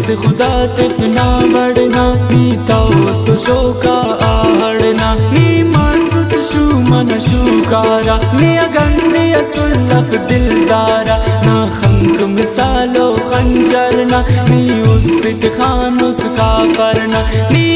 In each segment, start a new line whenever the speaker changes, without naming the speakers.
दोस्त खुदा तिफना बढ़ना नी ताओ शोका आहड़ना नी मासूस शू मन शूकारा नी अगंदे असुल्लफ दिलदारा ना खंक मिसालो खंजरना नी उस्तित खान उसका परना नी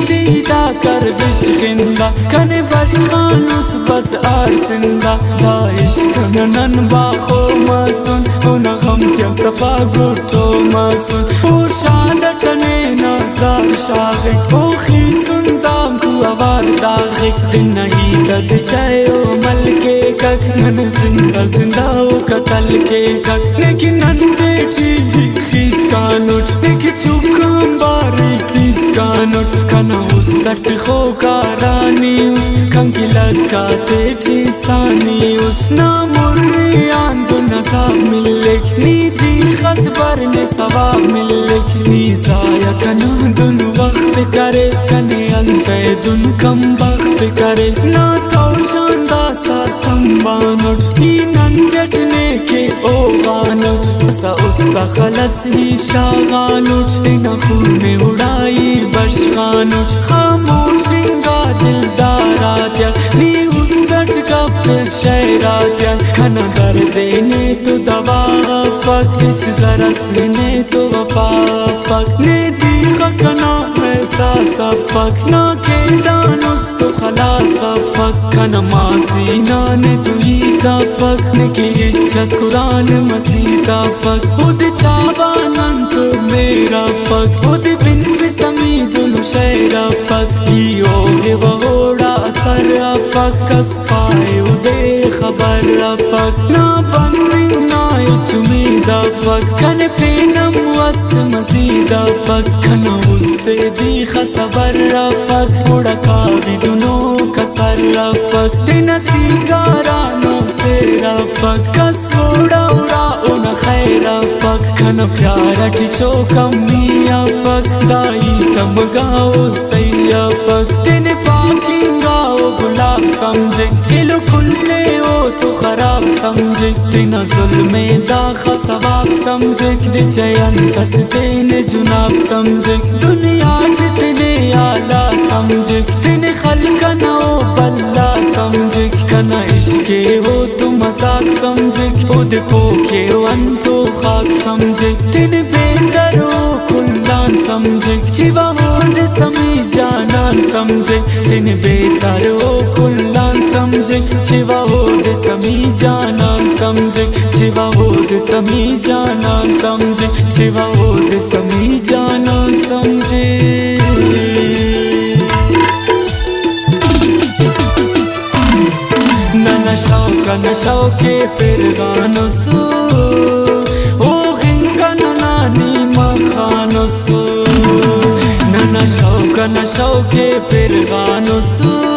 दीदा कर बिश्किंदा कने बश खानुस बस आर सिंदा दाइश कनन बाखो मासून उन गम त्या सफा गुटो मासून और शादतने नाजार शागे ओ खीसुन दाम को आवार दागे दिन नहीं दद चायो मल के कक नन जिंदा जिंदा ओ कतल के कक लेकिन नंदे चीली खीस कानुट लेकिन चुकम बारी खीस कानुट कना उस तट खो कारानी उस कंकी लगा तेठी सानी उस ना मुर्री आंदो नसाब मिले नी दी खसबर ने सवाब मिले नी जाया कना दुन वक्त करे सने अंते दुन कम वक्त करे ना तो शानदा सा तंबानुट नी नंजटने के ओ गानुट सा उस्ता खलस ही शागानुट ना खूने उड़ाई बशगानुट खामोशिंगा दिलदारात्या नी उस दर्ज का शहरात्या खाना दर्दे ने तो दवा फक इच जरा सीने तो वफा फक ने दीखा कना ऐसा सफक ना के दानुस तो खलास फक खाना मासीना ने तु ईता फक ने के इच्छस कुरान मसीता फक उद चाबानन तो मेरा फक उद बिन समीदुल शैरा फक यो गे वोड़ा सर फक कस पाए उदे खबर फक ना बंदिंग ना उम्मीदा फक कन पेनम वस मजीदा फक कन उस्ते दी खबर फक उड़ा का विदुनो कसर फक तिन सिगारा नो से फक कस उड़ा उड़ा उन खैर फक कन प्यारा टिचो कमिया फक दाई तम गाओ सैया फक तिन पाकी गाओ गुलाब समझे किलो खुले हो तो खराब समझे तिना जुल्मे दाखा सवाब समझे दिचयन तस्तेन जुनाब समझे दुनिया जितने आला समझे तिन खलका ना हो बल्ला समझे कना इश्के हो तो मजाक समझे खुद पोके अंतो खाक समझे तिन बेहतर हो कुल्लान समझे चिवा हो समी जानान समझे तिन बेहतर हो कुल्लान समझे चिवा हो समी जानान समझे चिवा हो समी जानान समझे चिवा हो समी जानान समझे नशौ के फिर गानो सो ओ हिंगा नानी मखानो सो नशौ के फिर गानो सो